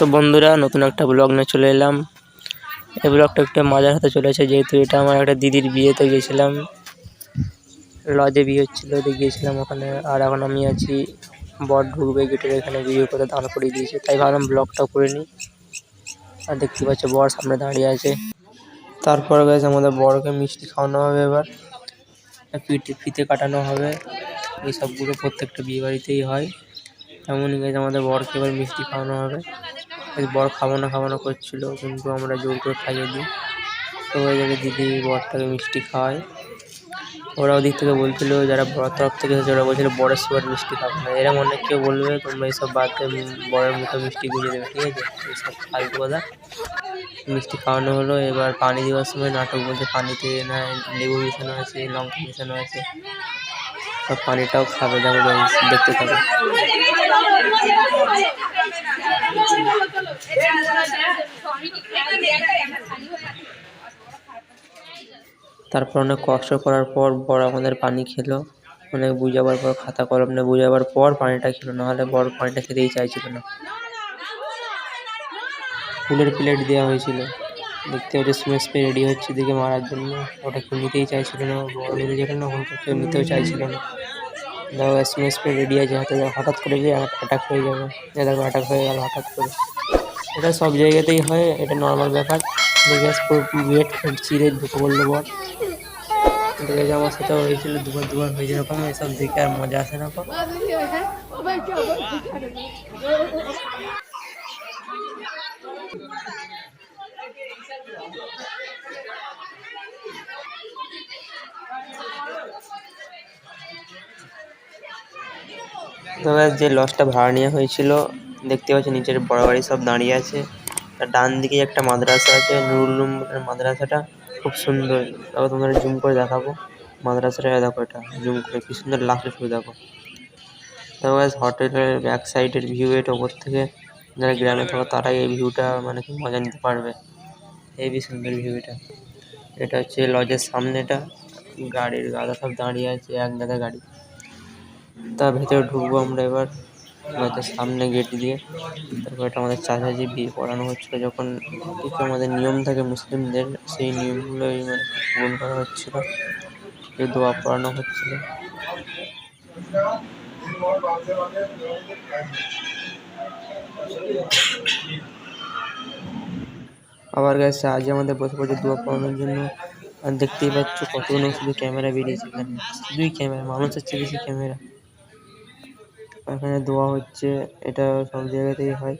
তো বন্ধুরা, নতুন একটা ব্লগ নিয়ে চলে এলাম। এই ব্লগটা একটু মজার হতে চলেছে, যেহেতু এটা আমার একটা দিদির বিয়েতে গিয়েছিলাম। লজে বিয়ে হচ্ছিল, গিয়েছিলাম ওখানে। আর এখন আমি আছি, বর ঢুকবে গেটের এখানে, ভিডিও করে দাঁড় করিয়ে দিয়েছে, তাই ভাবলাম ব্লগটা করে নিই। আর দেখতে পাচ্ছি বর সামনে দাঁড়িয়ে আছে। তারপর গেছে আমাদের বরকে মিষ্টি খাওয়ানো হবে, এবার ফিতে কাটানো হবে। এই সবগুলো প্রত্যেকটা বিয়ে বাড়িতেই হয়। এমনই গেছে আমাদের বরকে এবার মিষ্টি খাওয়ানো হবে। বর খাওয়ানো করছিল, কিন্তু আমরা জোর করে খাইয়ে দিই। তো ওই জায়গায় দিদি বরটাকে মিষ্টি খাওয়ায়। ওরা ওদিক থেকে বলছিল, যারা বর তরফ থেকে এসেছে ওরা বলছিল বরের সুগার মিষ্টি খাবে না। এরম অনেক কেউ বলবে, তোমরা এইসব বাদে বরের মুখে মিষ্টি গুঁজে দেবে, ঠিক আছে? এইসব ফালতু কথা। মিষ্টি খাওয়ানো হলো। এবার পানি দেওয়ার সময় নাটক বলছে পানিতে না লেবু মেশানো আছে, লঙ্কা মেশানো আছে। সব পানিটাও খাবে, দেখো দেখতে থাকো। তারপর অনেক কষ্ট করার পর বর আমাদের পানি খেলো। অনেক বুঝাবার পর, খাতা কলম নিয়ে বুঝাবার পর পানিটা খেলো, নাহলে বর পানিটা খেতেই চাইছিল না। ফুলের প্লেট দেওয়া হয়েছিল, দেখতে হচ্ছে স্প্রে রেডি হচ্ছে দিকে মারার জন্য। ওটা কেউ নিতেই চাইছিল না, বড় নিতে যেত না, ওখানকার কেউ নিতেও চাইছিল না। দেখো স্প্রে রেডি আছে হাতে, হঠাৎ করে যে অ্যাটাক হয়ে যাবে। দেখো অ্যাটাক হয়ে গেল হঠাৎ করে। এটা সব জায়গাতেই হয়, এটা নর্মাল ব্যাপার। দেখে গেট চিরে ঢুকে পড়লো বর। দেখে আমার সাথে হয়েছিল, দুবার হয়েছে এরকম। এসব দেখে আর মজা আসে না। তো যে লজটা ভাড়া নেওয়া হয়েছিল, দেখতে পাচ্ছি নিচের বড় বাড়ি সব দাঁড়িয়ে আছে। আর ডান দিকে একটা মাদ্রাসা আছে, নুরুল উলুম মাদ্রাসাটা খুব সুন্দর। তারপর তোমাদের জুম করে দেখাবো মাদ্রাসাটা। দেখো এটা জুম করে কি সুন্দর লাগছে, শুধু দেখো। তারপর হোটেলের ব্যাক সাইডের ভিউ, এটা ওপর থেকে যারা গ্রামে থাকো তারাই এই ভিউটা মানে কি মজা নিতে পারবে। হেবি সুন্দর ভিউ এটা। এটা হচ্ছে লজের সামনেটা, গাড়ির গাদা সব দাঁড়িয়ে আছে, এক গাদা গাড়ি। তার ভেতরে ঢুকবো আমরা এবার লজের সামনে গেট দিয়ে। তারপর এটা আমাদের চাচাজি বিয়ে পড়ানো হচ্ছিলো, যখন কিছু আমাদের নিয়ম থাকে মুসলিমদের, সেই নিয়মগুলোই মানে পূরণ করা হচ্ছিল। এই দোয়া পড়ানো হচ্ছিল। আবার গেছে আজ আমাদের বসে বসে দোয়া পড়ানোর জন্য। আর দেখতেই পাচ্ছ কতগুলো শুধু ক্যামেরা বেরিয়েছে এখানে, শুধুই ক্যামেরা, মানুষ হচ্ছে বেশি ক্যামেরা। এখানে দোয়া হচ্ছে, এটা সব জায়গাতেই হয়।